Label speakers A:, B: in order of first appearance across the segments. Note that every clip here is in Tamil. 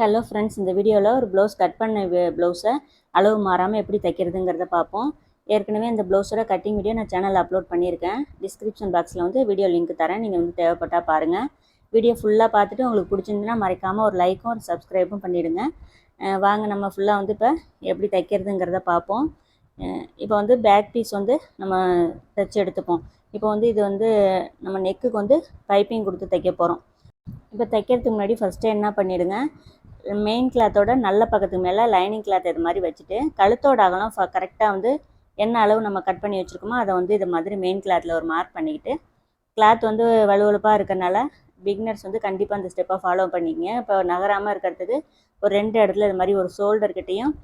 A: ஹலோ ஃப்ரெண்ட்ஸ், இந்த வீடியோவில் ஒரு ப்ளவுஸ் கட் பண்ண ப்ளவுஸை அளவு மாறாமல் எப்படி தைக்கிறதுங்கிறத பார்ப்போம். ஏற்கனவே இந்த ப்ளவுஸோட கட்டிங் வீடியோ நான் சேனலில் அப்லோட் பண்ணியிருக்கேன். டிஸ்கிரிப்ஷன் பாக்ஸில் வந்து வீடியோ லிங்க் தரேன். நீங்கள் வந்து தேவைப்பட்டால் பாருங்கள். வீடியோ ஃபுல்லாக பார்த்துட்டு உங்களுக்கு பிடிச்சிருந்துன்னா மறக்காமல் ஒரு லைக்கும் ஒரு சப்ஸ்கிரைபும் பண்ணிவிடுங்க. வாங்க நம்ம ஃபுல்லாக வந்து இப்போ எப்படி தைக்கிறதுங்கிறத பார்ப்போம். இப்போ வந்து பேக் பீஸ் வந்து நம்ம தைச்சி எடுத்துப்போம். இப்போ வந்து இது வந்து நம்ம நெக்குக்கு வந்து பைப்பிங் கொடுத்து தைக்க போகிறோம். இப்போ தைக்கிறதுக்கு முன்னாடி ஃபஸ்ட்டு என்ன பண்ணிவிடுங்க, மெயின் கிளாத்தோட நல்ல பக்கத்துக்கு மேலே லைனிங் கிளாத் இது மாதிரி வச்சுட்டு கழுத்தோட அகலம் கரெக்டாக வந்து என்ன அளவு நம்ம கட் பண்ணி வச்சுருக்கோமோ அதை வந்து இது மாதிரி மெயின் கிளாத்தில் ஒரு மார்க் பண்ணிக்கிட்டு, கிளாத் வந்து வலுவலுப்பாக இருக்கிறனால பிகினர்ஸ் வந்து கண்டிப்பாக அந்த ஸ்டெப்பை ஃபாலோ பண்ணிக்கங்க. இப்போ நகராமல் இருக்கிறதுக்கு ஒரு 2 இடத்துல இது மாதிரி ஒரு ஷோல்டர்கிட்டையும்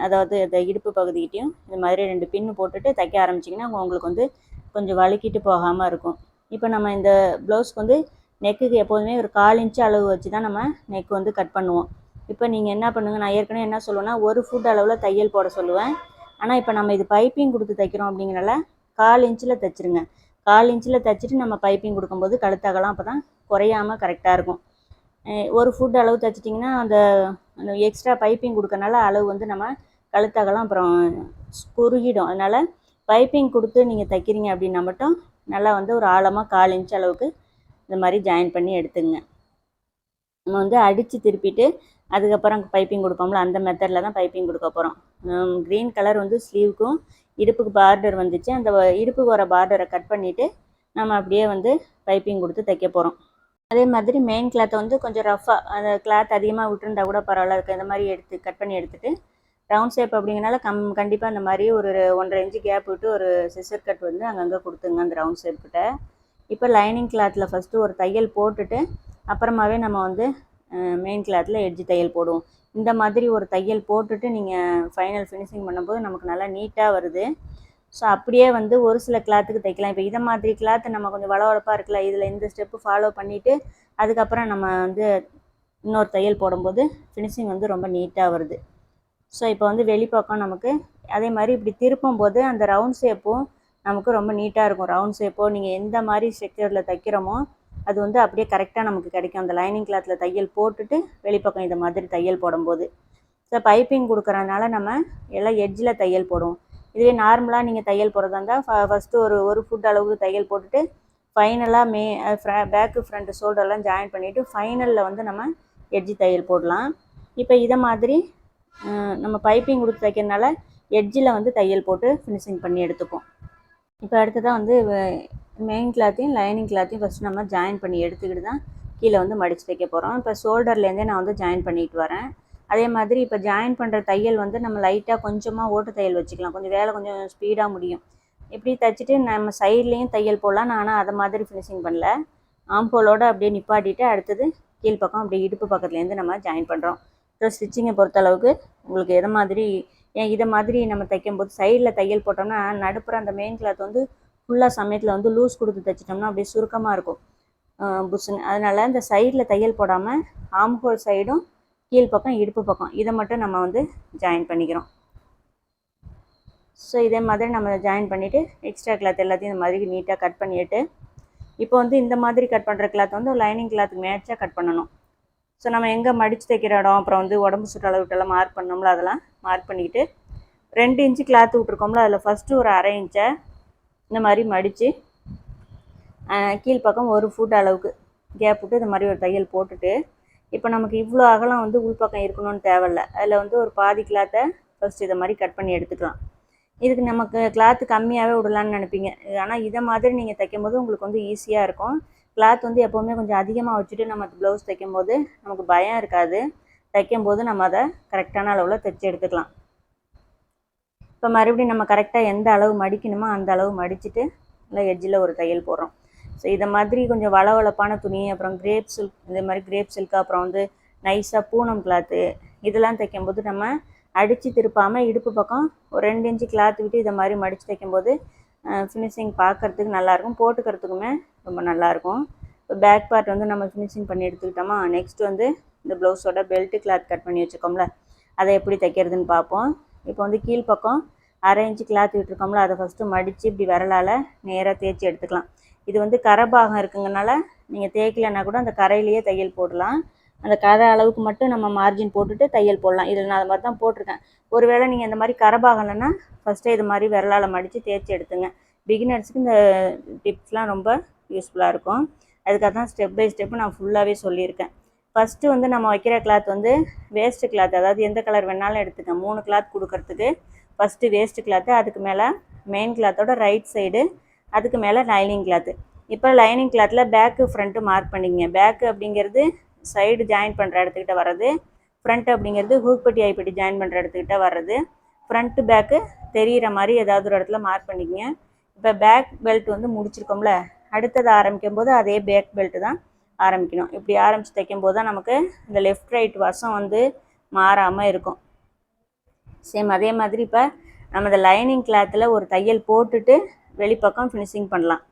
A: அதாவது இந்த இடுப்பு பகுதிக்கிட்டையும் இது மாதிரி 2 பின்னு போட்டுட்டு தைக்க ஆரம்பிச்சிங்கன்னா உங்களுக்கு வந்து கொஞ்சம் வழுக்கிட்டு போகாமல் இருக்கும். இப்போ நம்ம இந்த ப்ளவுஸ்க்கு வந்து நெக்குக்கு எப்போதுமே ஒரு 1/4 இன்ச்சு அளவு வச்சு தான் நம்ம நெக் வந்து கட் பண்ணுவோம். இப்போ நீங்கள் என்ன பண்ணுங்கள், நான் ஏற்கனவே என்ன சொல்லுவேன்னா 1 ஃபுட் அளவில் தையல் போட சொல்லுவேன். ஆனால் இப்போ நம்ம இது பைப்பிங் கொடுத்து தைக்கிறோம் அப்படிங்கிறனால 1/4 இன்ச்சில் தைச்சிருங்க. 1/4 இன்ச்சில் தைச்சிட்டு நம்ம பைப்பிங் கொடுக்கும்போது கழுத்தகலாம் அப்போ தான் குறையாமல் கரெக்டாக இருக்கும். 1 ஃபுட் அளவு தைச்சிட்டிங்கன்னா அந்த எக்ஸ்ட்ரா பைப்பிங் கொடுக்கறனால அளவு வந்து நம்ம கழுத்தகலாம் அப்புறம் குறுகிடும். அதனால் பைப்பிங் கொடுத்து நீங்கள் தைக்கிறீங்க அப்படின்னா மட்டும் நல்லா வந்து ஒரு ஆழமாக 1/4 இன்ச் அளவுக்கு இந்த மாதிரி ஜாயின் பண்ணி எடுத்துங்க. நம்ம வந்து அடித்து திருப்பிட்டு அதுக்கப்புறம் பைப்பிங் கொடுப்போம்ல, அந்த மெத்தடில் தான் பைப்பிங் கொடுக்க போகிறோம். க்ரீன் கலர் வந்து ஸ்லீவுக்கும் இடுப்புக்கு பார்டர் வந்துச்சு. அந்த இடுப்புக்கு வர பார்டரை கட் பண்ணிவிட்டு நம்ம அப்படியே வந்து பைப்பிங் கொடுத்து தைக்க போகிறோம். அதே மாதிரி மெயின் கிளாத்தை வந்து கொஞ்சம் ரஃப்பாக, அந்த கிளாத் அதிகமாக விட்டுருந்தா கூட பரவாயில்ல, இருக்குது இந்த மாதிரி எடுத்து கட் பண்ணி எடுத்துகிட்டு ரவுண்ட் ஷேப் அப்படிங்கிறனால கண்டிப்பாக இந்த மாதிரி ஒரு 1.5 இன்ச்சு கேப் விட்டு ஒரு சிசர் கட் வந்து அங்கங்கே கொடுத்துங்க அந்த ரவுண்ட் ஷேப்கிட்ட. இப்போ லைனிங் கிளாத்தில் ஃபஸ்ட்டு ஒரு தையல் போட்டுட்டு அப்புறமாவே நம்ம வந்து மெயின் கிளாத்தில் எட்ஜ் தையல் போடுவோம். இந்த மாதிரி ஒரு தையல் போட்டுட்டு நீங்கள் ஃபைனல் ஃபினிஷிங் பண்ணும்போது நமக்கு நல்லா நீட்டாக வருது. ஸோ அப்படியே வந்து ஒரு சில கிளாத்துக்கு தைக்கலாம். இப்போ இதை மாதிரி கிளாத்து நம்ம கொஞ்சம் வளவளப்பாக இருக்குல்ல, இதில் இந்த ஸ்டெப்பு ஃபாலோ பண்ணிவிட்டு அதுக்கப்புறம் நம்ம வந்து இன்னொரு தையல் போடும்போது ஃபினிஷிங் வந்து ரொம்ப நீட்டாக வருது. ஸோ இப்போ வந்து வெளிப்பக்கம் நமக்கு அதே மாதிரி இப்படி திருப்பும் போது அந்த ரவுண்ட் ஷேப்பும் நமக்கு ரொம்ப நீட்டாக இருக்கும். ரவுண்ட் ஷேப்போ நீங்கள் எந்த மாதிரி ஸ்ட்ரக்சரில் தைக்கிறோமோ அது வந்து அப்படியே கரெக்டாக நமக்கு கிடைக்கும். அந்த லைனிங் கிளாத்தில் தையல் போட்டுட்டு வெளிப்பக்கம் இந்த மாதிரி தையல் போடும்போது. ஸோ பைப்பிங் கொடுக்குறதுனால நம்ம எல்லாம் எட்ஜில் தையல் போடுவோம். இதுவே நார்மலாக நீங்கள் தையல் போடுறதா இருந்தால் ஃபஸ்ட்டு ஒரு ஃபுட் அளவுக்கு தையல் போட்டுட்டு ஃபைனலாக பேக்கு ஃப்ரண்ட்டு ஷோல்டர்லாம் ஜாயின் பண்ணிவிட்டு ஃபைனலில் வந்து நம்ம எட்ஜி தையல் போடலாம். இப்போ இதை மாதிரி நம்ம பைப்பிங் கொடுத்து தைக்கிறதுனால எட்ஜில் வந்து தையல் போட்டு ஃபினிஷிங் பண்ணி எடுத்துப்போம். இப்போ அடுத்ததாக வந்து மெயின் கிளாத்தையும் லைனிங் கிளாத்தையும் ஃபஸ்ட்டு நம்ம ஜாயின் பண்ணி எடுத்துக்கிட்டு தான் கீழே வந்து மடித்து தைக்க போகிறோம். இப்போ ஷோல்டர்லேருந்தே நான் வந்து ஜாயின் பண்ணிட்டு வரேன். அதே மாதிரி இப்போ ஜாயின் பண்ணுற தையல் வந்து நம்ம லைட்டாக கொஞ்சமாக ஓட்டு தையல் வச்சுக்கலாம். கொஞ்சம் வேலை கொஞ்சம் ஸ்பீடாக முடியும். இப்படி தைச்சிட்டு நம்ம சைட்லேயும் தையல் போடலாம். நான் ஆனால் அதை மாதிரி ஃபினிஷிங் பண்ணல. ஆம்ஹோலோடு அப்படியே நிப்பாட்டிட்டு அடுத்தது கீழ்ப்பக்கம் அப்படியே இடுப்பு பக்கத்துலேருந்து நம்ம ஜாயின் பண்ணுறோம். ஸோ ஸ்டிச்சிங்கை பொறுத்தளவுக்கு உங்களுக்கு எதை மாதிரி இதை மாதிரி நம்ம தைக்கும்போது சைடில் தையல் போட்டோம்னா நடுப்புற அந்த மெயின் கிளாத் வந்து ஃபுல்லாக சமயத்தில் வந்து லூஸ் கொடுத்து தைச்சிட்டோம்னா அப்படியே சுருக்கமாக இருக்கும் புஷ்ஷுன்னு. அதனால் இந்த சைடில் தையல் போடாமல் ஆம்ஹோல் சைடும் கீழ்ப்பக்கம் இடுப்பு பக்கம் இதை மட்டும் நம்ம வந்து ஜாயின் பண்ணிக்கிறோம். ஸோ இதே மாதிரி நம்ம ஜாயின் பண்ணிவிட்டு எக்ஸ்ட்ரா கிளாத் எல்லாத்தையும் இந்த மாதிரி நீட்டாக கட் பண்ணிவிட்டு இப்போ வந்து இந்த மாதிரி கட் பண்ணுற கிளாத் வந்து லைனிங் கிளாத்துக்கு மேட்சாக கட் பண்ணணும். ஸோ நம்ம எங்கே மடித்து தைக்கிற இடம் அப்புறம் வந்து உடம்பு சுற்ற அளவுட்டெல்லாம் மார்க் பண்ணோம்ல, அதெல்லாம் மார்க் பண்ணிக்கிட்டு 2 இன்ச்சு கிளாத்து விட்ருக்கோம்ல, அதில் ஃபஸ்ட்டு ஒரு 1/2 இன்ச்சை இந்த மாதிரி மடித்து கீழ்ப்பக்கம் 1 ஃபுட் அளவுக்கு கேப் விட்டு இந்த மாதிரி ஒரு தையல் போட்டுட்டு இப்போ நமக்கு இவ்வளோ அகலம் வந்து உள்பக்கம் இருக்கணும்னு தேவையில்லை. அதில் வந்து ஒரு பாதி கிளாத்தை ஃபஸ்ட்டு இதை மாதிரி கட் பண்ணி எடுத்துக்கலாம். இதுக்கு நமக்கு கிளாத்து கம்மியாகவே விடலான்னு நினைப்பீங்க. ஆனால் இதை மாதிரி நீங்கள் தைக்கும்போது உங்களுக்கு வந்து ஈஸியாக இருக்கும். கிளாத் வந்து எப்போவுமே கொஞ்சம் அதிகமாக வச்சுட்டு நம்ம ப்ளவுஸ் தைக்கும்போது நமக்கு பயம் இருக்காது. தைக்கும்போது நம்ம அதை கரெக்டான அளவில் தைச்சி எடுத்துக்கலாம். இப்போ மறுபடியும் நம்ம கரெக்டாக எந்த அளவு மடிக்கணுமோ அந்த அளவு மடிச்சுட்டு இல்லை எட்ஜில் ஒரு தையல் போடுறோம். ஸோ இதை மாதிரி கொஞ்சம் வளவளப்பான துணி அப்புறம் கிரேப் சில்க், இதே மாதிரி கிரேப் சில்க் அப்புறம் வந்து நைஸாக பூனம் கிளாத்து இதெல்லாம் தைக்கும்போது நம்ம அடித்து திருப்பாமல் இடுப்பு பக்கம் ஒரு 2 இன்ச்சு கிளாத் விட்டு இதை மாதிரி மடித்து தைக்கும்போது ஃபினிஷிங் பார்க்குறதுக்கு நல்லாயிருக்கும், போட்டுக்கிறதுக்குமே ரொம்ப நல்லாயிருக்கும். இப்போ பேக் பார்ட் வந்து நம்ம ஃபினிஷிங் பண்ணி எடுத்துக்கிட்டோமா, நெக்ஸ்ட் வந்து இந்த ப்ளவுஸோட பெல்ட்டு கிளாத் கட் பண்ணி வச்சுக்கோம்ல, அதை எப்படி தைக்கிறதுன்னு பார்ப்போம். இப்போ வந்து கீழ்ப்பக்கம் 1/2 இன்ச்சு கிளாத் விட்டுருக்கோம்ல, அதை ஃபஸ்ட்டு மடித்து இப்படி விரலால் நேராக தேய்ச்சி எடுத்துக்கலாம். இது வந்து கரை பாகம் இருக்குங்கனால நீங்கள் தேய்க்கலைன்னா கூட அந்த கரையிலேயே தையல் போடலாம். அந்த கரை அளவுக்கு மட்டும் நம்ம மார்ஜின் போட்டுட்டு தையல் போடலாம். இதில் நான் அது மாதிரி தான் போட்டிருக்கேன். ஒருவேளை நீங்கள் இந்த மாதிரி கரைபாகலைன்னா ஃபஸ்ட்டே இது மாதிரி விரலால் மடித்து தேய்ச்சி எடுத்துங்க. பிகினர்ஸுக்கு இந்த டிப்ஸ்லாம் ரொம்ப யூஸ்ஃபுல்லாக இருக்கும். அதுக்காக தான் ஸ்டெப் பை ஸ்டெப்பு நான் ஃபுல்லாகவே சொல்லியிருக்கேன். ஃபஸ்ட்டு வந்து நம்ம வைக்கிற கிளாத் வந்து வேஸ்ட்டு கிளாத், அதாவது எந்த கலர் வேணாலும் எடுத்துக்க. 3 கிளாத் கொடுக்கறதுக்கு ஃபஸ்ட்டு வேஸ்ட்டு கிளாத்து, அதுக்கு மேலே மெயின் கிளாத்தோட ரைட் சைடு, அதுக்கு மேலே லைனிங் கிளாத்து. இப்போ லைனிங் கிளாத்தில் பேக்கு ஃப்ரண்ட்டு மார்க் பண்ணிங்க. பேக்கு அப்படிங்கிறது சைடு ஜாயின் பண்ணுற இடத்துக்கிட்ட வர்றது, ஃப்ரண்ட் அப்படிங்கிறது ஹூக்பட்டி ஐப்பட்டி ஜாயின் பண்ணுற இடத்துக்கிட்ட வர்றது. ஃப்ரண்ட்டு பேக்கு தெரிகிற மாதிரி ஏதாவது ஒரு இடத்துல மார்க் பண்ணிக்கங்க. இப்போ பேக் பெல்ட் வந்து முடிச்சிருக்கோம்ல, அடுத்தது ஆரம்பிக்கும் போது அதே பேக் பெல்ட்டு தான் ஆரம்பிக்கணும். இப்படி ஆரம்பித்து தைக்கும் போது தான் நமக்கு இந்த லெஃப்ட் ரைட் வசம் வந்து மாறாமல் இருக்கும். சேம் அதே மாதிரி இப்போ நம்ம இந்த லைனிங் கிளாத்தில் ஒரு தையல் போட்டுட்டு வெளிப்பக்கம் ஃபினிஷிங் பண்ணலாம்.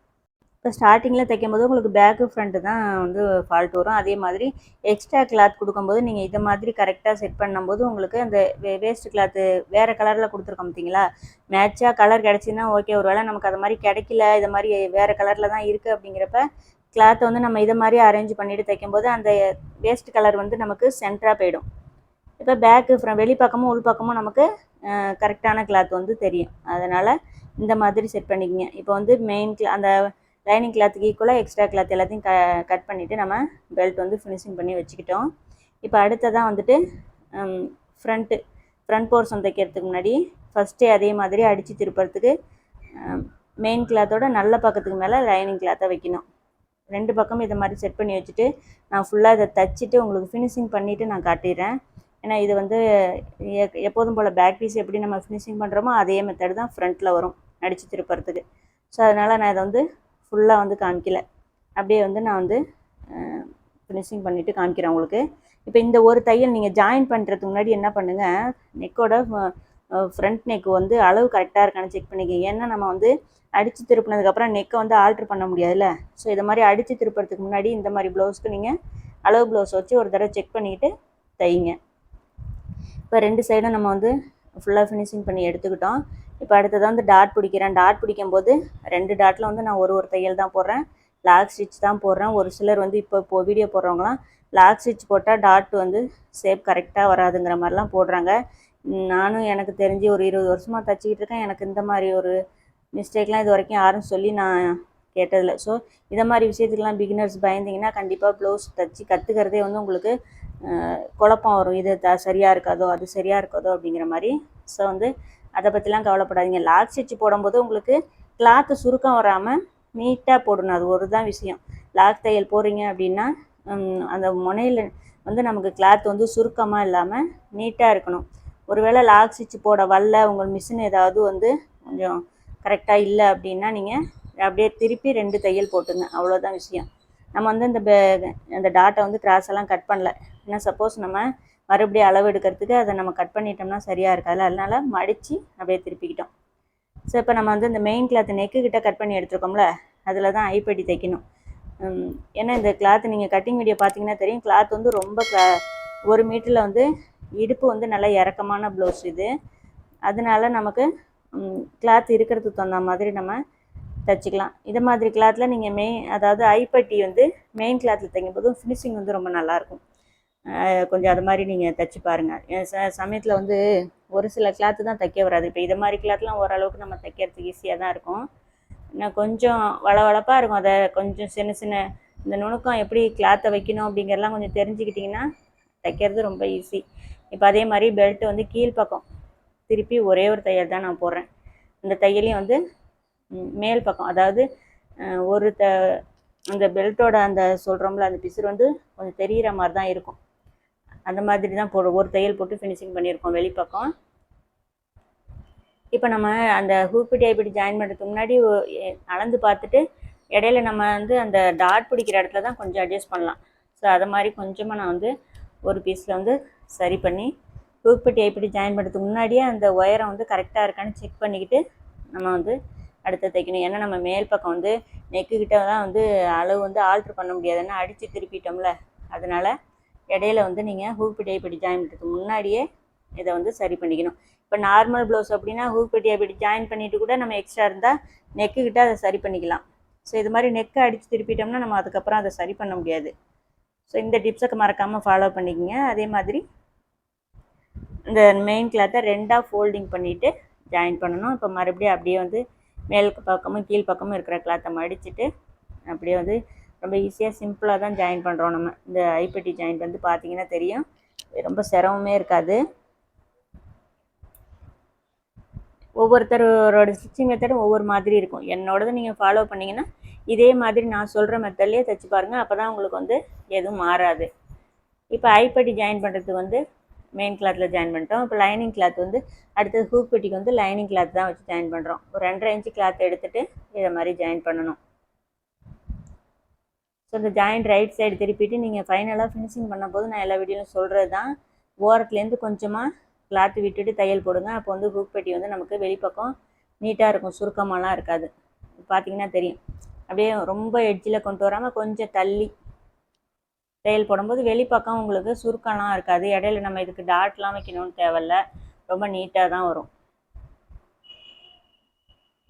A: இப்போ ஸ்டார்டிங்கில் தைக்கும் போது உங்களுக்கு பேக்கு ஃப்ரண்ட்டு தான் வந்து ஃபால்ட் வரும். அதே மாதிரி எக்ஸ்ட்ரா கிளாத் கொடுக்கும்போது நீங்கள் இதை மாதிரி கரெக்டாக செட் பண்ணும்போது உங்களுக்கு அந்த வேஸ்ட்டு கிளாத்து வேறு கலரில் கொடுத்துருக்கோம் பார்த்தீங்களா, மேட்சாக கலர் கிடச்சின்னா ஓகே. ஒரு வேளை நமக்கு அது மாதிரி கிடைக்கல, இது மாதிரி வேறு கலரில் தான் இருக்குது அப்படிங்கிறப்ப கிளாத்தை வந்து நம்ம இதை மாதிரி அரேஞ்ச் பண்ணிவிட்டு தைக்கும்போது அந்த வேஸ்ட் கலர் வந்து நமக்கு சென்டராக போயிடும். இப்போ பேக்கு வெளிப்பக்கமும் உள்பக்கமும் நமக்கு கரெக்டான கிளாத் வந்து தெரியும். அதனால் இந்த மாதிரி செட் பண்ணிக்கங்க. இப்போ வந்து மெயின் அந்த லைனிங் கிளாத்துக்கு ஈக்குவலாக எக்ஸ்ட்ரா கிளாத் எல்லாத்தையும் கட் பண்ணிவிட்டு நம்ம பெல்ட் வந்து ஃபினிஷிங் பண்ணி வச்சுக்கிட்டோம். இப்போ அடுத்ததான் வந்துட்டு ஃப்ரண்ட் போர்ஷன் தைக்கிறதுக்கு முன்னாடி ஃபஸ்ட்டே அதே மாதிரி அடித்து திருப்புறதுக்கு மெயின் கிளாத்தோட நல்ல பக்கத்துக்கு மேலே லைனிங் கிளாத்தை வைக்கணும். 2 பக்கமும் இதை மாதிரி செட் பண்ணி வச்சுட்டு நான் ஃபுல்லாக இதை தைச்சிட்டு உங்களுக்கு ஃபினிஷிங் பண்ணிவிட்டு நான் காட்டிடுறேன். ஏன்னா இது வந்து எப்போதும் போல் பேக் பீஸ் எப்படி நம்ம ஃபினிஷிங் பண்ணுறோமோ அதே மெத்தட் தான் ஃப்ரண்ட்டில் வரும் அடித்து திருப்புறதுக்கு. ஸோ அதனால் நான் இதை வந்து ஃபுல்லாக வந்து காமிக்கல, அப்படியே வந்து நான் வந்து ஃபினிஷிங் பண்ணிவிட்டு காமிக்கிறேன் உங்களுக்கு. இப்போ இந்த ஒரு தையல் நீங்கள் ஜாயின் பண்ணுறதுக்கு முன்னாடி என்ன பண்ணுங்கள், நெக்கோட ஃப்ரண்ட் நெக்கு வந்து அளவு கரெக்டாக இருக்கான்னு செக் பண்ணிக்கங்க. ஏன்னா நம்ம வந்து அடித்து திருப்பினதுக்கப்புறம் நெக்கை வந்து ஆல்ட்ரு பண்ண முடியாதுல்ல. ஸோ இதை மாதிரி அடித்து திருப்புறதுக்கு முன்னாடி இந்த மாதிரி ப்ளவுஸ்க்கு நீங்கள் அளவு ப்ளவுஸ் வச்சு ஒரு தடவை செக் பண்ணிக்கிட்டு தைங்க. இப்போ 2 சைடும் நம்ம வந்து ஃபுல்லாக ஃபினிஷிங் பண்ணி எடுத்துக்கிட்டோம். இப்போ அடுத்ததான் வந்து டாட் பிடிக்கிறேன். டாட் பிடிக்கும் போது 2 டாட்டில் வந்து நான் ஒரு தையல் தான் போடுறேன், லாக் ஸ்டிச் தான் போடுறேன். ஒரு சிலர் வந்து இப்போ வீடியோ போடுறவங்களாம் லாக் ஸ்டிச் போட்டால் டாட் வந்து ஷேப் கரெக்டாக வராதுங்கிற மாதிரிலாம் போடுறாங்க. நானும் எனக்கு தெரிஞ்சு ஒரு 20 வருஷமாக தைச்சிக்கிட்டு இருக்கேன். எனக்கு இந்த மாதிரி ஒரு மிஸ்டேக்லாம் இது வரைக்கும் யாரும் சொல்லி நான் கேட்டதில்லை. ஸோ இதை மாதிரி விஷயத்துக்கெலாம் பிகினர்ஸ் பயந்தீங்கன்னா கண்டிப்பாக ப்ளவுஸ் தைச்சி கற்றுக்கிறதே வந்து உங்களுக்கு குழப்பம் வரும். இது சரியாக இருக்காதோ அது சரியாக இருக்காதோ அப்படிங்கிற மாதிரி. ஸோ வந்து அதை பற்றிலாம் கவலைப்படாதீங்க. லாக் ஸ்டிச் போடும்போது உங்களுக்கு கிளாத்து சுருக்கம் வராமல் நீட்டாக போடணும். அது ஒரு தான் விஷயம். லாக் தையல் போடுறீங்க அப்படின்னா அந்த முனையில் வந்து நமக்கு கிளாத் வந்து சுருக்கமாக இல்லாமல் நீட்டாக இருக்கணும். ஒருவேளை லாக் ஸ்டிச் போட வரல, உங்கள் மிஷின் ஏதாவது வந்து கொஞ்சம் கரெக்டாக இல்லை அப்படின்னா நீங்கள் அப்படியே திருப்பி 2 தையல் போட்டுங்க. அவ்வளோதான் விஷயம். நம்ம வந்து இந்த டாட்டை வந்து கிராஸெல்லாம் கட் பண்ணல. ஏன்னா சப்போஸ் நம்ம மறுபடியும் அளவு எடுக்கிறதுக்கு அதை நம்ம கட் பண்ணிட்டோம்னா சரியாக இருக்காது. அதனால் மடித்து அப்படியே திருப்பிக்கிட்டோம். ஸோ இப்போ நம்ம வந்து இந்த மெயின் கிளாத்து நெக்குக்கிட்ட கட் பண்ணி எடுத்துருக்கோம்ல, அதில் தான் ஐப்பட்டி தைக்கணும். ஏன்னா இந்த கிளாத்து நீங்கள் கட்டிங் வீடியோ பார்த்தீங்கன்னா தெரியும், கிளாத் வந்து ரொம்ப 1 மீட்டரில் வந்து இடுப்பு வந்து நல்லா இறக்கமான ப்ளவுஸ் இது. அதனால நமக்கு கிளாத் இருக்கிறதுக்கு தகுந்த மாதிரி நம்ம தைச்சிக்கலாம். இது மாதிரி கிளாத்தில் நீங்கள் அதாவது ஐப்பட்டி வந்து மெயின் கிளாத்தில் தைக்கும் போதும் ஃபினிஷிங் வந்து ரொம்ப நல்லாயிருக்கும். கொஞ்சம் அது மாதிரி நீங்கள் தைச்சி பாருங்கள். சமயத்தில் வந்து ஒரு சில கிளாத்து தான் தைக்க வராது. இப்போ இது மாதிரி கிளாத்லாம் ஓரளவுக்கு நம்ம தைக்கிறதுக்கு ஈஸியாக தான் இருக்கும். இன்னும் கொஞ்சம் வளவளப்பாக இருக்கும். அதை கொஞ்சம் சின்ன சின்ன இந்த நுணுக்கம் எப்படி கிளாத்தை வைக்கணும் அப்படிங்கிறலாம் கொஞ்சம் தெரிஞ்சுக்கிட்டிங்கன்னா தைக்கிறது ரொம்ப ஈஸி. இப்போ அதே மாதிரி பெல்ட் வந்து கீழ்ப்பக்கம் திருப்பி ஒரே ஒரு தையல் தான் நான் போடுறேன். இந்த தையலையும் வந்து மேல் பக்கம், அதாவது அந்த பெல்ட்டோட அந்த சொல்கிறோம்ல அந்த பிசுறு வந்து கொஞ்சம் தெரிகிற மாதிரி தான் இருக்கும். அந்த மாதிரி தான் ஒரு தையல் போட்டு ஃபினிஷிங் பண்ணியிருக்கோம் வெளிப்பக்கம். இப்போ நம்ம அந்த ஹூக்பட்டி ஐப்பட்டி ஜாயின் பண்ணுறதுக்கு முன்னாடி அளந்து பார்த்துட்டு இடையில நம்ம வந்து அந்த டாட் பிடிக்கிற இடத்துல தான் கொஞ்சம் அட்ஜஸ்ட் பண்ணலாம். ஸோ அதை மாதிரி கொஞ்சமாக நான் வந்து ஒரு பீஸில் வந்து சரி பண்ணி ஹூக்பட்டி ஐப்பட்டி ஜாயின் பண்ணுறதுக்கு முன்னாடியே அந்த ஒயரம் வந்து கரெக்டாக இருக்கான்னு செக் பண்ணிக்கிட்டு நம்ம வந்து அடுத்து தைக்கணும். ஏன்னா நம்ம மேல் பக்கம் வந்து நெக்குக்கிட்ட தான் வந்து அளவு வந்து ஆல்ட்ரு பண்ண முடியாதுன்னா அடித்து திருப்பிட்டோம்ல. அதனால் இடையில வந்து நீங்கள் ஹூக்பட்டி ஐப்பட்டி ஜாயின் பண்ணுறதுக்கு முன்னாடியே இதை வந்து சரி பண்ணிக்கணும். இப்போ நார்மல் ப்ளவுஸ் அப்படின்னா ஹூக்பட்டி ஐப்பட்டி ஜாயின் பண்ணிவிட்டு கூட நம்ம எக்ஸ்ட்ரா இருந்தால் நெக்குக்கிட்ட அதை சரி பண்ணிக்கலாம். ஸோ இது மாதிரி நெக்கை அடித்து திருப்பிட்டோம்னா நம்ம அதுக்கப்புறம் அதை சரி பண்ண முடியாது. ஸோ இந்த டிப்ஸை மறக்காமல் ஃபாலோ பண்ணிக்கோங்க. அதே மாதிரி இந்த மெயின் கிளாத்தை 2ஆக ஃபோல்டிங் பண்ணிவிட்டு ஜாயின் பண்ணணும். இப்போ மறுபடியும் அப்படியே வந்து மேல் பக்கமும் கீழ் பக்கமும் இருக்கிற கிளாத்தை மடிச்சுட்டு அப்படியே வந்து ரொம்ப ஈஸியாக சிம்பிளாக தான் ஜாயின் பண்ணுறோம். நம்ம இந்த ஐப்பட்டி ஜாயிண்ட் வந்து பார்த்திங்கன்னா தெரியும், ரொம்ப சிரமமே இருக்காது. ஒவ்வொருத்தரோட ஸ்டிச்சிங் மெத்தடும் ஒவ்வொரு மாதிரி இருக்கும். என்னோடது நீங்கள் ஃபாலோ பண்ணிங்கன்னா இதே மாதிரி நான் சொல்கிற மெத்தட்லேயே தைச்சி பாருங்கள். அப்போ தான் உங்களுக்கு வந்து எதுவும் மாறாது. இப்போ ஐப்பட்டி ஜாயின் பண்ணுறதுக்கு வந்து மெயின் கிளாத்தில் ஜாயின் பண்ணிட்டோம். இப்போ லைனிங் கிளாத் வந்து அடுத்தது ஹூக் பெட்டிக்கு வந்து லைனிங் கிளாத் தான் வச்சு ஜாயின் பண்ணுறோம். ஒரு 2.5 இன்ச்சு கிளாத் எடுத்துகிட்டு இதை மாதிரி ஜாயின் பண்ணணும். ஸோ இந்த ஜாயிண்ட் ரைட் சைடு திருப்பிட்டு நீங்கள் ஃபைனலாக ஃபினிஷிங் பண்ணும்போது நான் எல்லா வீடியோலையும் சொல்கிறது தான், ஓரத்துலேருந்து கொஞ்சமாக கிளாத்து விட்டுட்டு தையல் போடுங்க. அப்போ வந்து ஹூக் பெட்டி வந்து நமக்கு வெளிப்பக்கம் நீட்டாக இருக்கும், சுருக்கமாலாம் இருக்காது. பார்த்திங்கன்னா தெரியும், அப்படியே ரொம்ப எட்ஜில் கொண்டு வராமல் கொஞ்சம் தள்ளி தையல் போடும்போது வெளிப்பக்கம் உங்களுக்கு சுருக்கம்லாம் இருக்காது. இடையில நம்ம இதுக்கு டாட்லாம் வைக்கணும்னு தேவையில்ல, ரொம்ப நீட்டாக தான் வரும்.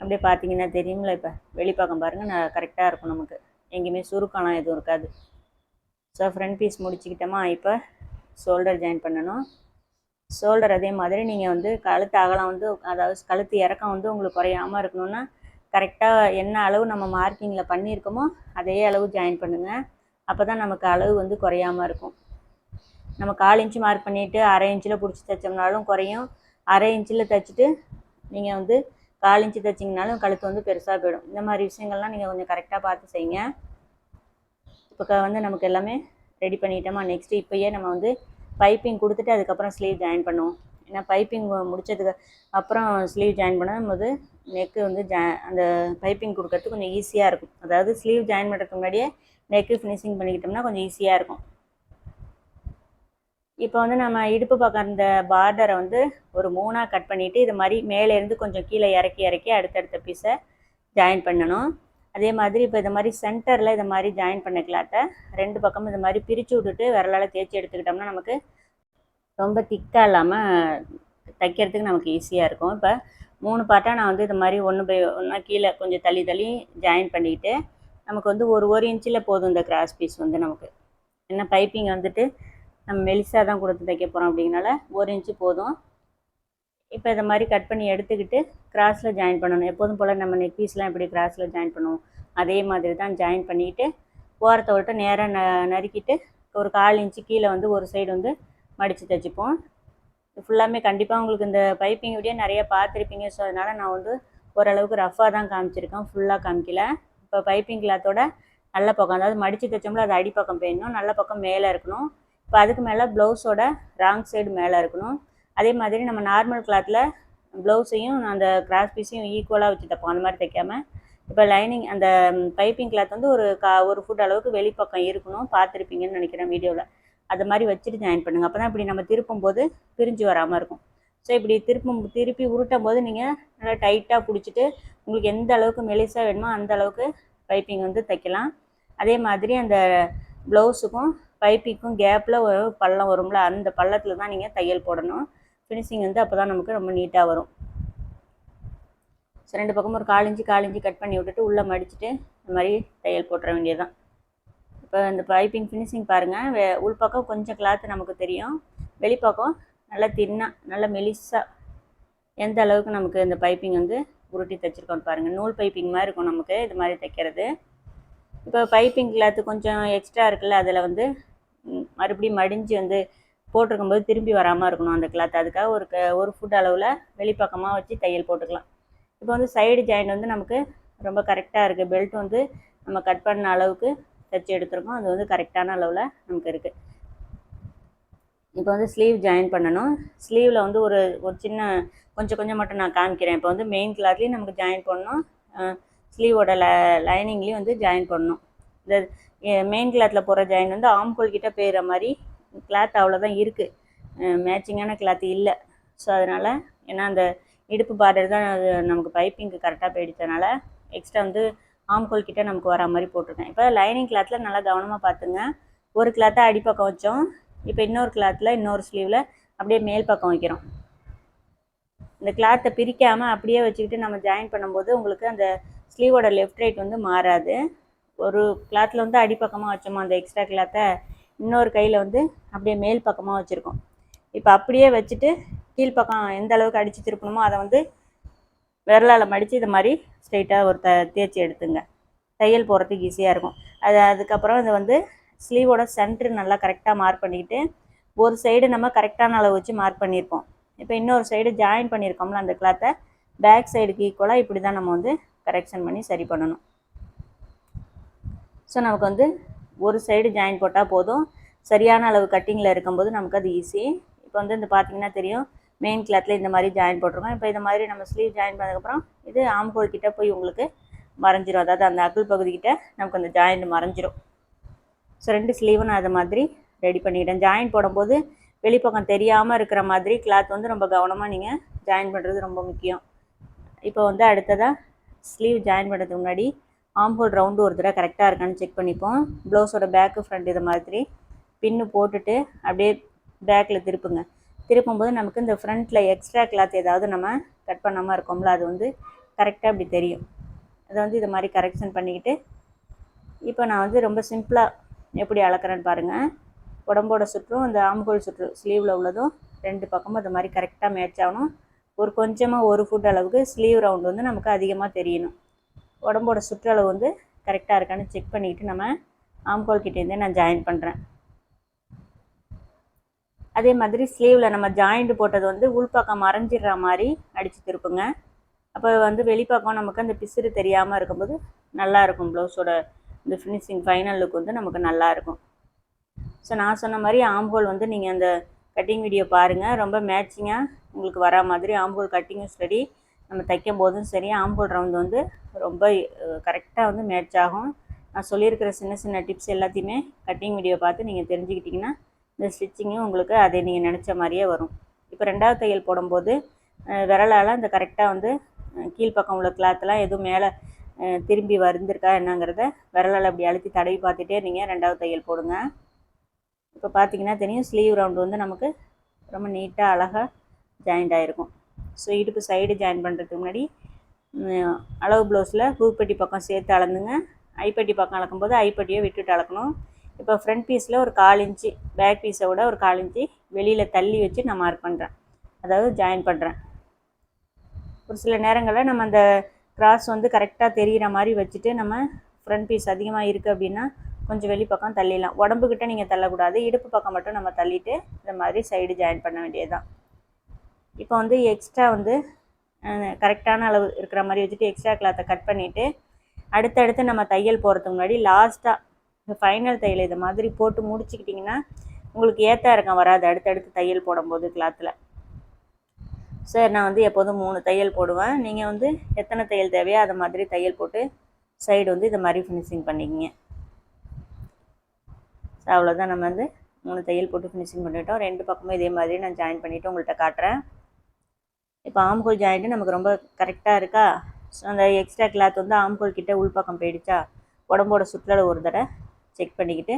A: அப்படியே பார்த்தீங்கன்னா தெரியுங்களா, இப்போ வெளிப்பக்கம் பாருங்கள் நான் கரெக்டாக இருக்கும், நமக்கு எங்கேயுமே சுருக்கம்லாம் எதுவும் இருக்காது. ஸோ ஃப்ரண்ட் பீஸ் முடிச்சுக்கிட்டோமா, இப்போ ஷோல்டர் ஜாயின் பண்ணணும். ஷோல்டர் அதே மாதிரி நீங்கள் வந்து கழுத்து அகலம் வந்து, அதாவது கழுத்து இறக்கம் வந்து உங்களுக்கு குறையாமல் இருக்கணும்னா கரெக்டாக என்ன அளவு நம்ம மார்க்கிங்கில் பண்ணியிருக்கோமோ அதே அளவு ஜாயின் பண்ணுங்கள். அப்போ தான் நமக்கு அளவு வந்து குறையாமல் இருக்கும். நம்ம 1/4 இன்ச்சு மார்க் பண்ணிவிட்டு 1/2 இன்ச்சில் பிடிச்சி தைச்சோம்னாலும் குறையும். 1/2 இன்ச்சில் தைச்சிட்டு நீங்கள் வந்து 1/4 இன்ச்சு தைச்சிங்கனாலும் கழுத்து வந்து பெருசாக போயிடும். இந்த மாதிரி விஷயங்கள்லாம் நீங்கள் கொஞ்சம் கரெக்டாக பார்த்து செய்யுங்க. இப்போ வந்து நமக்கு எல்லாமே ரெடி பண்ணிட்டோமா, நெக்ஸ்ட்டு இப்போயே நம்ம வந்து பைப்பிங் கொடுத்துட்டு அதுக்கப்புறம் ஸ்லீவ் ஜாயின் பண்ணுவோம். ஏன்னா பைப்பிங் முடித்ததுக்கு அப்புறம் ஸ்லீவ் ஜாயின் பண்ணும்போது நெக்கு வந்து அந்த பைப்பிங் கொடுக்கறதுக்கு கொஞ்சம் ஈஸியாக இருக்கும். அதாவது ஸ்லீவ் ஜாயின் பண்ணுறதுக்கு முன்னாடியே நெக்கு ஃபினிஷிங் பண்ணிக்கிட்டோம்னா கொஞ்சம் ஈஸியாக இருக்கும். இப்போ வந்து நம்ம இடுப்பு பக்கம் இந்த பார்டரை வந்து ஒரு 3ஆக கட் பண்ணிவிட்டு இது மாதிரி மேலேருந்து கொஞ்சம் கீழே இறக்கி அடுத்தடுத்த பீஸை ஜாயின் பண்ணணும். அதே மாதிரி இப்போ இது மாதிரி சென்டரில் இது மாதிரி ஜாயின் பண்ண கிளாத்தை 2 பக்கமும் இது மாதிரி பிரித்து விட்டுட்டு விரலால் தேய்ச்சி எடுத்துக்கிட்டோம்னா நமக்கு ரொம்ப திக்காக இல்லாமல் தைக்கிறதுக்கு நமக்கு ஈஸியாக இருக்கும். இப்போ 3 பார்ட்டாக நான் வந்து இது மாதிரி ஒன்று பை ஒன்றா கீழே கொஞ்சம் தள்ளி ஜாயின் பண்ணிக்கிட்டு நமக்கு வந்து ஒரு இன்ச்சில் போதும் இந்த கிராஸ் பீஸ் வந்து நமக்கு. ஏன்னா பைப்பிங் வந்துட்டு நம்ம மெலிசாக தான் கொடுத்து தைக்க போகிறோம், அப்படிங்கனால 1 இன்ச்சு போதும். இப்போ இதை மாதிரி கட் பண்ணி எடுத்துக்கிட்டு கிராஸில் ஜாயின் பண்ணணும். எப்போதும் போல் நம்ம நெக் பீஸ்லாம் எப்படி கிராஸில் ஜாயின் பண்ணுவோம் அதே மாதிரி தான் ஜாயின் பண்ணிவிட்டு ஓரத்தை விட்டு நேராக நறுக்கிட்டு ஒரு 1/4 இன்ச்சு கீழே வந்து ஒரு சைடு வந்து மடித்து தைச்சிப்போம். ஃபுல்லாமே கண்டிப்பாக உங்களுக்கு இந்த பைப்பிங் வீடியோ நிறைய பார்த்துருப்பீங்க. ஸோ அதனால் நான் வந்து ஓரளவுக்கு ரஃப்பாக தான் காமிச்சிருக்கேன், ஃபுல்லாக காமிக்கல. இப்போ பைப்பிங் கிளாத்தோட நல்ல பக்கம், அதாவது மடித்து தைச்சோம்ல அது அடிப்பக்கம் போயிடணும், நல்ல பக்கம் மேலே இருக்கணும். இப்போ அதுக்கு மேலே ப்ளவுஸோட ராங் சைடு மேலே இருக்கணும். அதே மாதிரி நம்ம நார்மல் கிளாத்தில் ப்ளவுஸையும் அந்த கிராஸ் பீஸையும் ஈக்குவலாக வச்சு தைப்போம், அந்த மாதிரி தைக்காமல் இப்போ லைனிங் அந்த பைப்பிங் கிளாத் வந்து ஒரு ஃபுட் அளவுக்கு வெளிப்பக்கம் இருக்கணும், பார்த்துருப்பீங்கன்னு நினைக்கிறேன் வீடியோவில். அது மாதிரி வச்சுட்டு ஜாயின் பண்ணுங்கள். அப்போ தான் இப்படி நம்ம திருப்பும் போது பிரிஞ்சு வராமல் இருக்கும். ஸோ இப்படி திருப்பி உருட்டும் போது நீங்கள் நல்லா டைட்டாக பிடிச்சிட்டு உங்களுக்கு எந்த அளவுக்கு மெலிசாக வேணுமோ அந்த அளவுக்கு பைப்பிங் வந்து தைக்கலாம். அதே மாதிரி அந்த ப்ளவுஸுக்கும் பைப்பிங்க்கும் கேப்பில் ஒரு பள்ளம் வரும்ல, அந்த பள்ளத்தில் தான் நீங்கள் தையல் போடணும். ஃபினிஷிங் வந்து அப்போ தான் நமக்கு ரொம்ப நீட்டாக வரும். ஸோ 2 பக்கமும் ஒரு 1/4 இன்ச்சு கட் பண்ணி விட்டுட்டு உள்ளே மடிச்சுட்டு இந்த மாதிரி தையல் போட்டுற வேண்டியதுதான். இப்போ இந்த பைப்பிங் ஃபினிஷிங் பாருங்கள், உள்பக்கம் கொஞ்சம் கிளாத்து நமக்கு தெரியும், வெளிப்பக்கம் நல்லா தின்னாக நல்லா மெலிசாக எந்த அளவுக்கு நமக்கு இந்த பைப்பிங் வந்து உருட்டி தைச்சிருக்கோன்னு பாருங்கள். நூல் பைப்பிங் மாதிரி இருக்கும் நமக்கு இது மாதிரி தைக்கிறது. இப்போ பைப்பிங் கிளாத்து கொஞ்சம் எக்ஸ்ட்ரா இருக்குல்ல, அதில் வந்து மறுபடியும் மடிஞ்சு வந்து போட்டிருக்கும்போது திரும்பி வராமல் இருக்கணும் அந்த கிளாத். அதுக்காக ஒரு ஃபுட் அளவில் வெளிப்பக்கமாக வச்சு தையல் போட்டுக்கலாம். இப்போ வந்து சைடு ஜாயின் வந்து நமக்கு ரொம்ப கரெக்டாக இருக்குது. பெல்ட் வந்து நம்ம கட் பண்ண அளவுக்கு தைச்சி எடுத்துருக்கோம், அது வந்து கரெக்டான அளவில் நமக்கு இருக்குது. இப்போ வந்து ஸ்லீவ் ஜாயின் பண்ணணும். ஸ்லீவில் வந்து ஒரு சின்ன கொஞ்சம் மட்டும் நான் காமிக்கிறேன். இப்போ வந்து மெயின் கிளாத்லேயும் நமக்கு ஜாயின் பண்ணணும், ஸ்லீவோட லைனிங்லேயும் வந்து ஜாயின் பண்ணணும். இந்த மெயின் கிளாத்தில் போகிற ஜாயின் வந்து ஆம்கோல் கிட்ட போயிடுற மாதிரி கிளாத் அவ்வளோதான் இருக்குது, மேட்சிங்கான கிளாத் இல்லை. ஸோ அதனால் ஏன்னா அந்த இடுப்பு பார்டர் தான் நமக்கு பைப்பிங்க்கு கரெக்டாக போயிடுச்சதுனால எக்ஸ்ட்ரா வந்து ஆம்கோல் கிட்ட நமக்கு வர மாதிரி போட்டிருக்கேன். இப்போ லைனிங் கிளாத்தில் நல்லா கவனமாக பார்த்துங்க. ஒரு கிளாத்தை அடிப்பக்கம் வச்சோம், இப்போ இன்னொரு கிளாத்தில் இன்னொரு ஸ்லீவில் அப்படியே மேல் பக்கம் வைக்கிறோம். இந்த கிளாத்தை பிரிக்காமல் அப்படியே வச்சுக்கிட்டு நம்ம ஜாயின் பண்ணும்போது உங்களுக்கு அந்த ஸ்லீவோட லெஃப்ட் ரைட் வந்து மாறாது. ஒரு கிளாத்தில் வந்து அடிப்பக்கமாக வச்சோமா அந்த எக்ஸ்ட்ரா கிளாத்தை, இன்னொரு கையில் வந்து அப்படியே மேல் பக்கமாக வச்சுருக்கோம். இப்போ அப்படியே வச்சுட்டு கீழ்ப்பக்கம் எந்த அளவுக்கு அடித்து திருப்பணுமோ அதை வந்து விரலால் மடித்து இது மாதிரி ஸ்ட்ரைட்டாக ஒரு தேய்ச்சி எடுத்துங்க. தையல் போடுறதுக்கு ஈஸியாக இருக்கும். அதுக்கப்புறம் இது வந்து ஸ்லீவோட சென்ட்ரு நல்லா கரெக்டாக மார்க் பண்ணிக்கிட்டு ஒரு சைடு நம்ம கரெக்டான அளவு வச்சு மார்க் பண்ணியிருப்போம். இப்போ இன்னொரு சைடு ஜாயின் பண்ணியிருக்கோம்ல அந்த கிளாத்தை பேக் சைடுக்கு ஈக்குவலாக இப்படி தான் நம்ம வந்து கரெக்ஷன் பண்ணி சரி பண்ணணும். ஸோ நமக்கு வந்து ஒரு சைடு ஜாயின் போட்டால் போதும். சரியான அளவு கட்டிங்கில் இருக்கும்போது நமக்கு அது ஈஸி. இப்போ வந்து இந்த பார்த்திங்கன்னா தெரியும், மெயின் கிளாத்தில் இந்த மாதிரி ஜாயின் போட்டிருக்கோம். இப்போ இந்த மாதிரி நம்ம ஸ்லீவ் ஜாயின் பண்ணதுக்கப்புறம் இது ஆம்ஹோல் கிட்டே போய் உங்களுக்கு மறைஞ்சிரும். அதாவது அந்த அகல் பகுதிக்கிட்ட நமக்கு அந்த ஜாயிண்ட் மறைஞ்சிரும். ஸோ 2 ஸ்லீவும் நான் அது மாதிரி ரெடி பண்ணிக்கிட்டேன். ஜாயின் போடும்போது வெளிப்பக்கம் தெரியாமல் இருக்கிற மாதிரி கிளாத் வந்து ரொம்ப கவனமாக நீங்கள் ஜாயின் பண்ணுறது ரொம்ப முக்கியம். இப்போ வந்து அடுத்ததாக ஸ்லீவ் ஜாயின் பண்ணுறதுக்கு முன்னாடி ஆம்ஹோல் ரவுண்டு ஒரு தடவை கரெக்டாக இருக்கான்னு செக் பண்ணிப்போம். ப்ளவுஸோட பேக்கு ஃப்ரண்ட் இது மாதிரி பின்னு போட்டுட்டு அப்படியே பேக்கில் திருப்புங்க. திருப்பும்போது நமக்கு இந்த ஃப்ரண்ட்டில் எக்ஸ்ட்ரா கிளாத் ஏதாவது நம்ம கட் பண்ணாமல் இருக்கோம்ல, அது வந்து கரெக்டாக இப்படி தெரியும். அதை வந்து இது மாதிரி கரெக்ஷன் பண்ணிக்கிட்டு இப்போ நான் வந்து ரொம்ப சிம்பிளாக எப்படி அளக்கிறேன்னு பாருங்கள். உடம்போட சுற்றும் இந்த ஆம்ஹோல் சுற்று ஸ்லீவில் உள்ளதும் 2 பக்கமும் இது மாதிரி கரெக்டாக மேட்ச் ஆகணும். ஒரு கொஞ்சமாக 1 ஃபுட் அளவுக்கு ஸ்லீவ் ரவுண்டு வந்து நமக்கு அதிகமாக தெரியணும். உடம்போட சுற்றளவு வந்து கரெக்டாக இருக்கான்னு செக் பண்ணிக்கிட்டு நம்ம ஆம்ஹோல் கிட்டேருந்தே நான் ஜாயின் பண்ணுறேன். அதே மாதிரி ஸ்லீவில் நம்ம ஜாயிண்ட் போட்டது வந்து உள்பக்கம் மறைஞ்சிடுற மாதிரி அடித்து திருப்புங்க. அப்போ வந்து வெளிப்பக்கம் நமக்கு அந்த பிசுறு தெரியாமல் இருக்கும்போது நல்லாயிருக்கும். ப்ளவுஸோட இந்த ஃபினிஷிங் ஃபைனல் லுக் வந்து நமக்கு நல்லாயிருக்கும். ஸோ நான் சொன்ன மாதிரி ஆம்ஹோல் வந்து நீங்கள் அந்த கட்டிங் வீடியோ பாருங்கள். ரொம்ப மேட்சிங்காக உங்களுக்கு வரா மாதிரி ஆம்ஹோல் கட்டிங்கும் சரி, நம்ம தைக்கும் போதும் சரி ஆம்ஹோல் ரவுண்டு வந்து ரொம்ப கரெக்டாக வந்து மேட்ச் ஆகும். நான் சொல்லியிருக்கிற சின்ன சின்ன டிப்ஸ் எல்லாத்தையுமே கட்டிங் வீடியோ பார்த்து நீங்கள் தெரிஞ்சுக்கிட்டிங்கன்னா இந்த ஸ்டிச்சிங்கும் உங்களுக்கு அதை நீங்கள் நினச்ச மாதிரியே வரும். இப்போ 2வது தையல் போடும்போது விரலால் அந்த கரெக்டாக வந்து கீழ்ப்பக்கம் உள்ள கிளாத்லாம் எதுவும் மேலே திரும்பி வந்துருக்கா என்னங்கிறத விரலால் அப்படி அழுத்தி தடவி பார்த்துட்டே நீங்கள் 2வது தையல் போடுங்க. இப்போ பார்த்தீங்கன்னா தெரியும், ஸ்லீவ் ரவுண்டு வந்து நமக்கு ரொம்ப நீட்டாக அழகாக ஜாயிண்ட் ஆகிருக்கும். ஸோ இடுப்பு சைடு ஜாயின் பண்ணுறதுக்கு முன்னாடி அளவு ப்ளவுஸில் ஹூப்பட்டி பக்கம் சேர்த்து அளந்துங்க. ஐப்பட்டி பக்கம் அளக்கும்போது ஐப்பட்டியை விட்டுட்டு அளக்கணும். இப்போ ஃப்ரண்ட் பீஸில் ஒரு 1/4 இன்ச்சு, பேக் பீஸை விட ஒரு 1/4 இன்ச்சு வெளியில் தள்ளி வச்சு நான் மார்க் பண்ணுறேன், அதாவது ஜாயின் பண்ணுறேன். ஒரு சில நேரங்களில் நம்ம அந்த கிராஸ் வந்து கரெக்டாக தெரிகிற மாதிரி வச்சுட்டு நம்ம ஃப்ரண்ட் பீஸ் அதிகமாக இருக்குது அப்படின்னா கொஞ்சம் வெளிப்பக்கம் தள்ளிடலாம். உடம்புக்கிட்ட நீங்கள் தள்ளக்கூடாது, இடுப்பு பக்கம் மட்டும் நம்ம தள்ளிட்டு இந்த மாதிரி சைடு ஜாயின் பண்ண வேண்டியது தான். இப்போ வந்து எக்ஸ்ட்ரா வந்து கரெக்டான அளவு இருக்கிற மாதிரி வச்சுட்டு எக்ஸ்ட்ரா கிளாத்தை கட் பண்ணிவிட்டு அடுத்தடுத்து நம்ம தையல் போகிறதுக்கு முன்னாடி லாஸ்ட்டாக இந்த ஃபைனல் தையல் இது மாதிரி போட்டு முடிச்சுக்கிட்டிங்கன்னா உங்களுக்கு ஏற்ற இறக்கம் வராது அடுத்தடுத்து தையல் போடும்போது கிளாத்தில். சார் நான் வந்து எப்போதும் 3 தையல் போடுவேன். நீங்கள் வந்து எத்தனை தையல் தேவையோ அதை மாதிரி தையல் போட்டு சைடு வந்து இது மாதிரி ஃபினிஷிங் பண்ணிக்கிங்க. ஸோ அவ்வளோதான், நம்ம வந்து 3 தையல் போட்டு ஃபினிஷிங் பண்ணிட்டோம். 2 பக்கமும் இதே மாதிரி நான் ஜாயின் பண்ணிவிட்டு உங்கள்கிட்ட காட்டுறேன். இப்போ ஆம்ஹோல் ஜாயிண்ட்டு நமக்கு ரொம்ப கரெக்டாக இருக்கா? ஸோ அந்த எக்ஸ்ட்ரா கிளாத் வந்து ஆம்ஹோல் கிட்டே உள்பக்கம் போயிடுச்சா? உடம்போட சுற்றளவு ஒரு தடவை செக் பண்ணிக்கிட்டு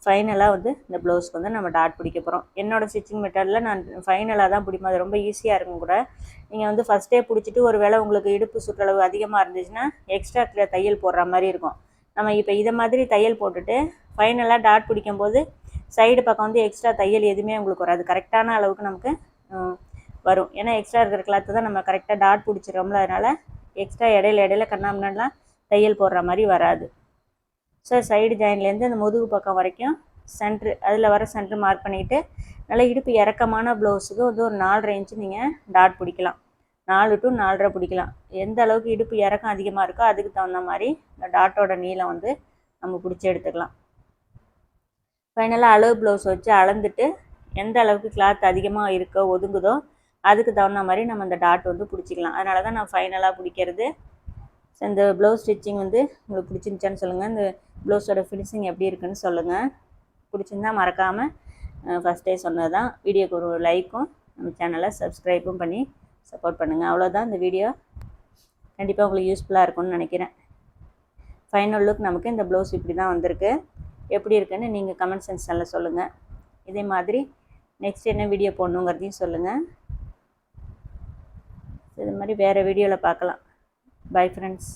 A: ஃபைனலாக வந்து இந்த ப்ளவுஸ்க்கு வந்து நம்ம டாட் பிடிக்க போகிறோம். என்னோடய ஸ்டிச்சிங் மெத்தடில் நான் ஃபைனலாக தான் பிடிப்பேன். அது ரொம்ப ஈஸியாக இருக்கும் கூட. நீங்கள் வந்து ஃபஸ்ட்டே பிடிச்சிட்டு ஒரு வேளை உங்களுக்கு இடுப்பு சுற்றளவு அதிகமாக இருந்துச்சுன்னா எக்ஸ்ட்ரா தையல் போடுற மாதிரி இருக்கும். நம்ம இப்போ இதை மாதிரி தையல் போட்டுட்டு ஃபைனலாக டாட் பிடிக்கும்போது சைடு பக்கம் வந்து எக்ஸ்ட்ரா தையல் எதுவுமே உங்களுக்கு வராது. கரெக்டான அளவுக்கு நமக்கு வரும். ஏன்னா எக்ஸ்ட்ரா இருக்கிற கிளாத்து தான் நம்ம கரெக்டாக டாட் பிடிச்சிடறோம்ல, அதனால் எக்ஸ்ட்ரா இடையில கண்ணாமண்ணெலாம் தையல் போடுற மாதிரி வராது. ஸோ சைடு ஜாயின்லேருந்து அந்த முதுகு பக்கம் வரைக்கும் சென்ட்ரு, அதில் வர சென்ட்ரு மார்க் பண்ணிவிட்டு நல்லா இடுப்பு இறக்கமான ப்ளவுஸுக்கு வந்து ஒரு 4.5 இன்ச்சு நீங்கள் டாட் பிடிக்கலாம். 4 to 4.5 பிடிக்கலாம். எந்த அளவுக்கு இடுப்பு இறக்கம் அதிகமாக இருக்கோ அதுக்கு தகுந்த மாதிரி இந்த டாட்டோட நீளம் வந்து நம்ம பிடிச்சி எடுத்துக்கலாம். ஃபைனலாக அளவு ப்ளவுஸ் வச்சு அளந்துட்டு எந்த அளவுக்கு கிளாத் அதிகமாக இருக்கோ ஒதுங்குதோ அதுக்கு தகுந்த மாதிரி நம்ம இந்த டாட் வந்து பிடிச்சிக்கலாம். அதனால தான் நான் ஃபைனலாக பிடிக்கிறது. ஸோ இந்த ப்ளவுஸ் ஸ்டிச்சிங் வந்து உங்களுக்கு பிடிச்சிருந்துச்சான்னு சொல்லுங்கள். இந்த ப்ளவுஸோட ஃபினிஷிங் எப்படி இருக்குன்னு சொல்லுங்கள். பிடிச்சிருந்தா மறக்காமல் ஃபஸ்ட்டே சொன்னது தான், வீடியோக்கு ஒரு லைக்கும் நம்ம சேனலை சப்ஸ்கிரைபும் பண்ணி சப்போர்ட் பண்ணுங்கள். அவ்வளோதான், இந்த வீடியோ கண்டிப்பாக உங்களுக்கு யூஸ்ஃபுல்லாக இருக்கும்னு நினைக்கிறேன். ஃபைனல் லுக் நமக்கு இந்த ப்ளவுஸ் இப்படி தான் வந்திருக்கு. எப்படி இருக்குன்னு நீங்கள் கமெண்ட் செக்ஷனில் சொல்லுங்கள். இதே மாதிரி நெக்ஸ்ட் என்ன வீடியோ போடணுங்கிறதையும் சொல்லுங்கள். இது மாதிரி வேறு வீடியோவில் பார்க்கலாம். Bye friends.